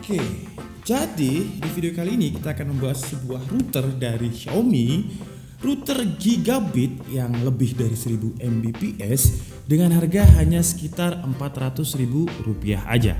Oke, jadi di video kali ini kita akan membahas sebuah router dari Xiaomi, router gigabit yang lebih dari 1000 Mbps dengan harga hanya sekitar Rp400.000 aja.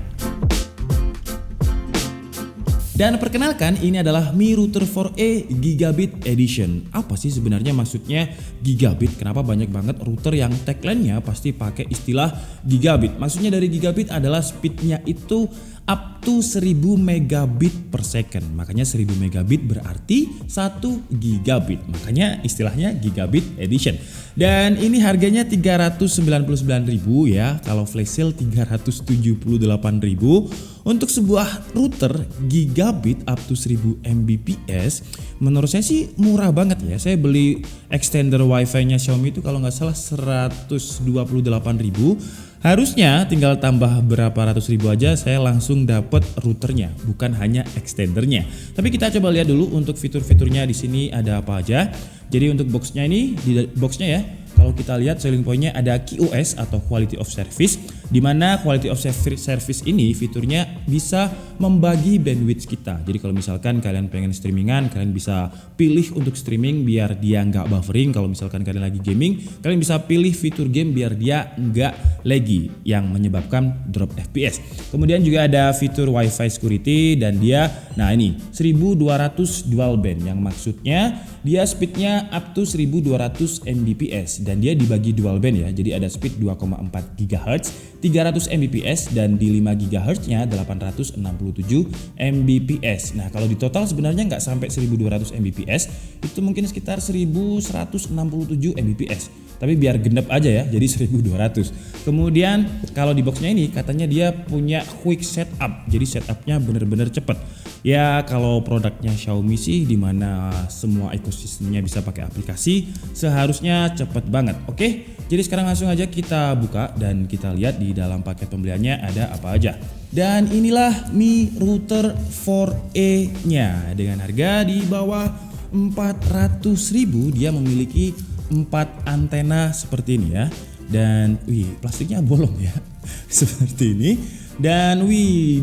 Dan perkenalkan, ini adalah Mi Router 4e Gigabit Edition. Apa sih sebenarnya maksudnya gigabit? Kenapa banyak banget router yang tagline-nya pasti pakai istilah gigabit? Maksudnya dari gigabit adalah speednya itu up to 1000 megabit per second. Makanya 1000 megabit berarti 1 gigabit. Makanya istilahnya gigabit edition. Dan ini harganya Rp399.000 ya. Kalau flash sale Rp378.000. Untuk sebuah router gigabit up to 1000 Mbps menurut saya sih murah banget ya. Saya beli extender wifi-nya Xiaomi itu kalau nggak salah Rp128.000. Harusnya tinggal tambah berapa ratus ribu aja saya langsung dapat routernya, bukan hanya extendernya. Tapi kita coba lihat dulu untuk fitur-fiturnya di sini ada apa aja. Jadi untuk boxnya ini, di boxnya ya, kalau kita lihat selling pointnya ada QoS atau Quality of Service, di mana Quality of Service ini fiturnya bisa membagi bandwidth kita. Jadi kalau misalkan kalian pengen streamingan, kalian bisa pilih untuk streaming biar dia nggak buffering. Kalau misalkan kalian lagi gaming, kalian bisa pilih fitur game biar dia nggak laggy yang menyebabkan drop FPS. Kemudian juga ada fitur Wi-Fi security dan dia, nah ini 1200 dual band yang maksudnya dia speednya up to 1200 Mbps dan dia dibagi dual band ya. Jadi ada speed 2,4 GHz, 300 Mbps dan di 5 GHz nya 867 Mbps. Nah kalau di total sebenarnya nggak sampai 1200 Mbps, itu mungkin sekitar 1167 Mbps. Tapi biar genep aja ya, jadi 1200. Kemudian kalau di boxnya ini katanya dia punya quick setup, jadi setupnya bener-bener cepet. Ya kalau produknya Xiaomi sih dimana semua ekosistemnya bisa pakai aplikasi, seharusnya cepet banget. Oke, jadi sekarang langsung aja kita buka dan kita lihat di dalam paket pembeliannya ada apa aja. Dan inilah Mi Router 4e nya dengan harga di bawah 400.000. Dia memiliki 4 antena seperti ini ya. Dan plastiknya bolong ya seperti ini. Dan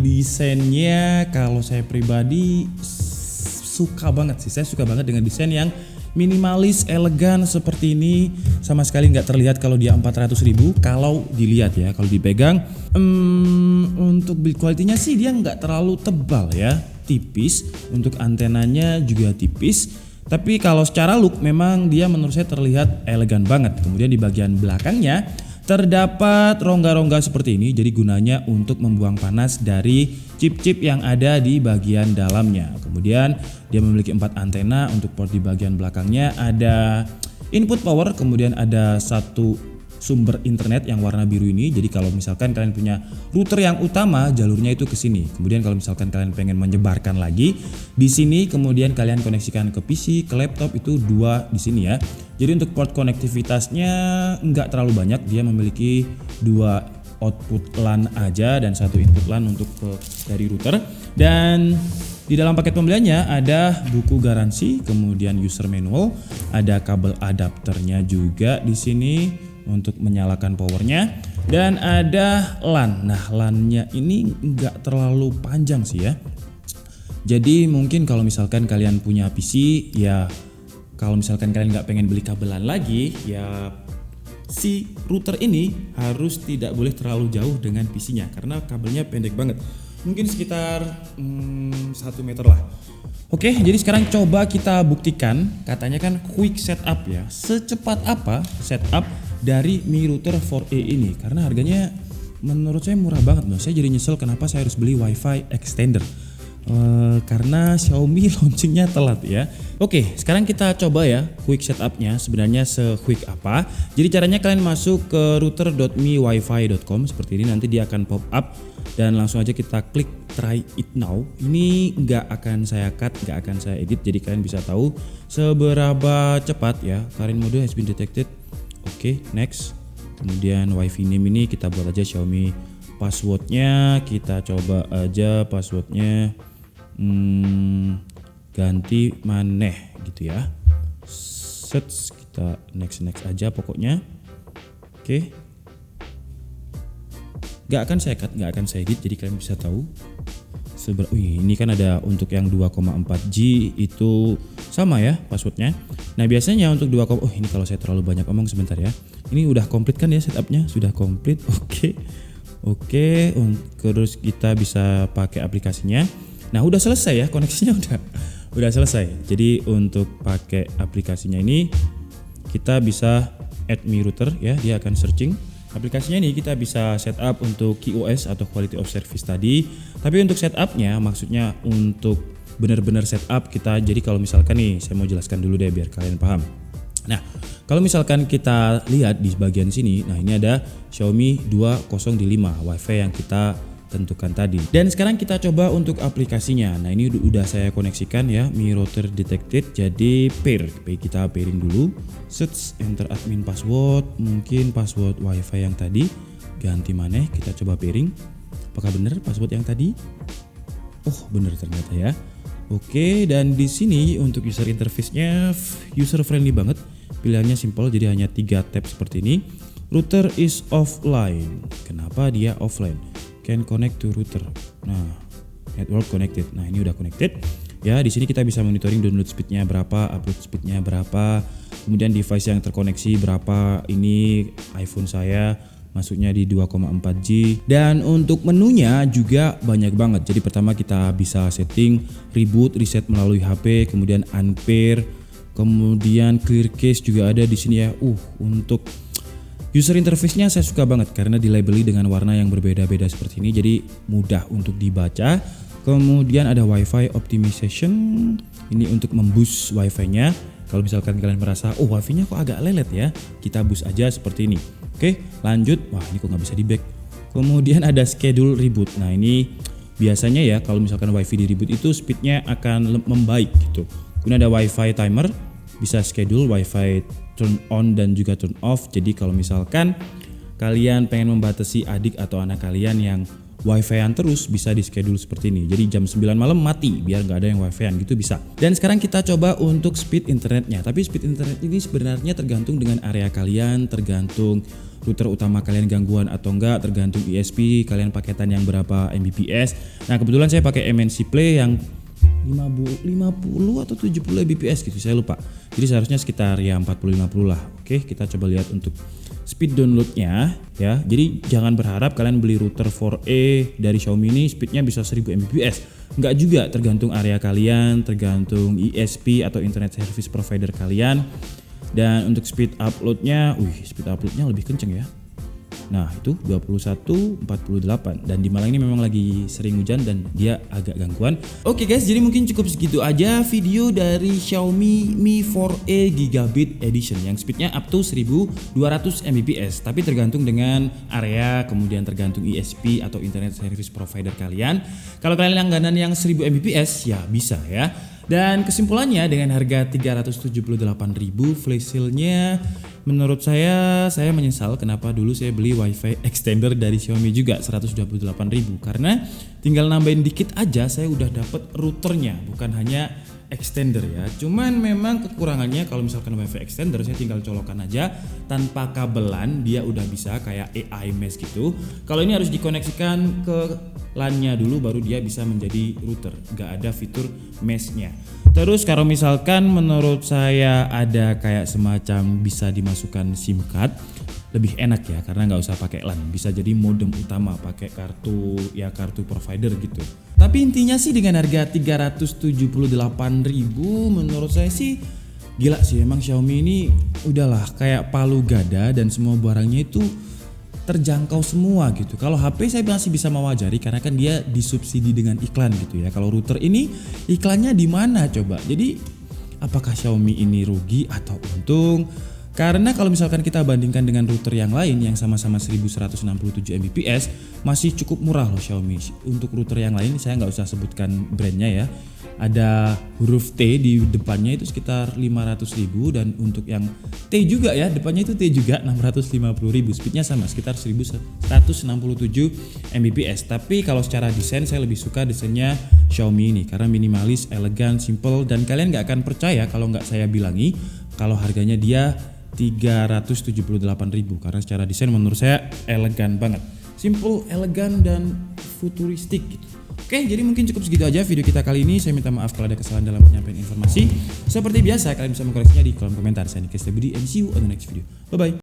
desainnya kalau saya pribadi suka banget sih. Saya suka banget dengan desain yang minimalis, elegan seperti ini. Sama sekali nggak terlihat kalau dia 400.000. Kalau dilihat ya, kalau dipegang untuk build quality-nya sih dia nggak terlalu tebal ya, tipis. Untuk antenanya juga tipis. Tapi kalau secara look memang dia menurut saya terlihat elegan banget. Kemudian di bagian belakangnya terdapat rongga-rongga seperti ini. Jadi gunanya untuk membuang panas dari chip-chip yang ada di bagian dalamnya. Kemudian dia memiliki 4 antena. Untuk port di bagian belakangnya ada input power. Kemudian ada satu sumber internet yang warna biru ini. Jadi kalau misalkan kalian punya router yang utama, jalurnya itu ke sini. Kemudian kalau misalkan kalian pengen menyebarkan lagi di sini, kemudian kalian koneksikan ke PC, ke laptop, itu 2 di sini ya. Jadi untuk port konektivitasnya nggak terlalu banyak. Dia memiliki 2 output LAN aja dan 1 input LAN untuk dari router. Dan di dalam paket pembeliannya ada buku garansi, kemudian user manual, ada kabel adapternya juga di sini untuk menyalakan powernya, dan ada LAN. Nah LAN-nya ini nggak terlalu panjang sih ya. Jadi mungkin kalau misalkan kalian punya PC ya, kalau misalkan kalian nggak pengen beli kabel LAN lagi ya, si router ini harus tidak boleh terlalu jauh dengan PC-nya karena kabelnya pendek banget. Mungkin sekitar 1 meter lah. Oke, jadi sekarang coba kita buktikan. Katanya kan quick setup ya. Secepat apa setup dari Mi Router 4e ini? Karena harganya menurut saya murah banget loh. Saya jadi nyesel kenapa saya harus beli WiFi extender. Karena Xiaomi launchingnya telat ya. Oke, sekarang kita coba ya quick setupnya sebenarnya se-quick apa. Jadi caranya kalian masuk ke router.miwifi.com seperti ini, nanti dia akan pop up dan langsung aja kita klik try it now. Ini nggak akan saya cut, nggak akan saya edit, jadi kalian bisa tahu seberapa cepat ya. Current mode has been detected. Oke, next. Kemudian wifi name ini kita buat aja Xiaomi. Passwordnya kita coba aja passwordnya ganti maneh gitu ya. Search, kita next aja pokoknya. Oke. Gak akan saya cut, gak akan saya edit, jadi kalian bisa tahu Ini kan ada untuk yang 2,4G itu sama ya passwordnya. Nah biasanya untuk ini kalau saya terlalu banyak omong sebentar ya. Ini udah komplit kan ya setupnya? Sudah komplit. Oke, terus kita bisa pakai aplikasinya. Nah udah selesai ya, koneksinya udah selesai. Jadi untuk pakai aplikasinya ini kita bisa add Mi Router ya, dia akan searching. Aplikasinya ini kita bisa setup untuk QoS atau Quality of Service tadi. Tapi untuk setupnya, maksudnya untuk benar-benar setup kita. Jadi kalau misalkan nih, saya mau jelaskan dulu deh biar kalian paham. Nah, kalau misalkan kita lihat di bagian sini, nah ini ada Xiaomi 205 WiFi yang kita tentukan tadi. Dan sekarang kita coba untuk aplikasinya. Nah ini udah saya koneksikan ya, Mi Router detected. Jadi kita pairing dulu. Search, enter admin password, mungkin password WiFi yang tadi. Ganti maneh, kita coba pairing. Apakah benar password yang tadi? Oh benar ternyata ya. Oke, dan di sini untuk user interface-nya user friendly banget. Pilihannya simple, jadi hanya 3 tab seperti ini. Router is offline. Kenapa dia offline? Can connect to router. Nah, network connected. Nah, ini udah connected. Ya, di sini kita bisa monitoring download speednya berapa, upload speednya berapa, kemudian device yang terkoneksi berapa. Ini iPhone saya masuknya di 2,4G. Dan untuk menunya juga banyak banget. Jadi pertama kita bisa setting reboot, reset melalui HP, kemudian unpair, kemudian clear cache juga ada di sini ya. Untuk user interface-nya saya suka banget karena dilabeli dengan warna yang berbeda-beda seperti ini, jadi mudah untuk dibaca. Kemudian ada Wi-Fi optimization, ini untuk memboost Wi-Fi-nya. Kalau misalkan kalian merasa, Wi-Fi-nya kok agak lelet ya, kita boost aja seperti ini. Oke, lanjut. Wah, ini kok nggak bisa di back. Kemudian ada schedule reboot. Nah ini biasanya ya kalau misalkan Wi-Fi di reboot itu speednya akan membaik gitu. Kemudian ada Wi-Fi timer, bisa schedule Wi-Fi turn on dan juga turn off. Jadi kalau misalkan kalian pengen membatasi adik atau anak kalian yang Wi-Fi-an terus, bisa di schedule seperti ini. Jadi jam 9 malam mati biar nggak ada yang Wi-Fi-an gitu bisa. Dan sekarang kita coba untuk speed internetnya. Tapi speed internet ini sebenarnya tergantung dengan area kalian, tergantung router utama kalian gangguan atau enggak, tergantung ISP kalian paketan yang berapa Mbps. Nah kebetulan saya pakai MNC Play yang 50 atau 70 Mbps gitu, saya lupa. Jadi seharusnya sekitar ya 40-50 lah. Oke, kita coba lihat untuk speed downloadnya ya. Jadi jangan berharap kalian beli router 4A dari Xiaomi ini speednya bisa 1000 Mbps. Enggak juga, tergantung area kalian, tergantung ISP atau internet service provider kalian. Dan untuk speed uploadnya, speed uploadnya lebih kenceng ya. Nah itu 21, 48. Dan di Malang ini memang lagi sering hujan dan dia agak gangguan. Oke guys, jadi mungkin cukup segitu aja video dari Xiaomi Mi 4A Gigabit Edition yang speednya up to 1200 Mbps. Tapi tergantung dengan area, kemudian tergantung ISP atau internet service provider kalian. Kalau kalian langganan yang 1000 Mbps ya bisa ya. Dan kesimpulannya dengan harga 378.000 flash sale-nya menurut saya menyesal kenapa dulu saya beli WiFi extender dari Xiaomi juga 128.000, karena tinggal nambahin dikit aja saya udah dapet routernya, bukan hanya extender ya. Cuman memang kekurangannya kalau misalkan WiFi extender saya tinggal colokan aja tanpa kabelan, dia udah bisa kayak AI mesh gitu. Kalau ini harus dikoneksikan ke LAN-nya dulu baru dia bisa menjadi router, nggak ada fitur mesh-nya. Terus kalau misalkan menurut saya ada kayak semacam bisa dimasukkan SIM card, lebih enak ya karena nggak usah pakai LAN, bisa jadi modem utama pakai kartu provider gitu. Tapi intinya sih dengan harga 378.000 menurut saya sih gila sih, emang Xiaomi ini udahlah kayak palu gada dan semua barangnya itu terjangkau semua gitu. Kalau HP saya masih bisa mewajari karena kan dia disubsidi dengan iklan gitu ya. Kalau router ini iklannya di mana coba? Jadi apakah Xiaomi ini rugi atau untung? Karena kalau misalkan kita bandingkan dengan router yang lain yang sama-sama 1167 Mbps masih cukup murah loh Xiaomi. Untuk router yang lain saya nggak usah sebutkan brandnya ya. Ada huruf T di depannya itu sekitar 500.000 dan untuk yang T juga ya, depannya itu T juga 650.000. Speednya sama sekitar 1167 Mbps. Tapi kalau secara desain saya lebih suka desainnya Xiaomi ini karena minimalis, elegan, simple, dan kalian nggak akan percaya kalau nggak saya bilangi kalau harganya dia 378.000 karena secara desain menurut saya elegan banget. Simple, elegan, dan futuristik gitu. Oke, jadi mungkin cukup segitu aja video kita kali ini. Saya minta maaf kalau ada kesalahan dalam penyampaian informasi. Seperti biasa, kalian bisa mengkoreksinya di kolom komentar. Saya Nikes Budi and see you on the next video. Bye bye.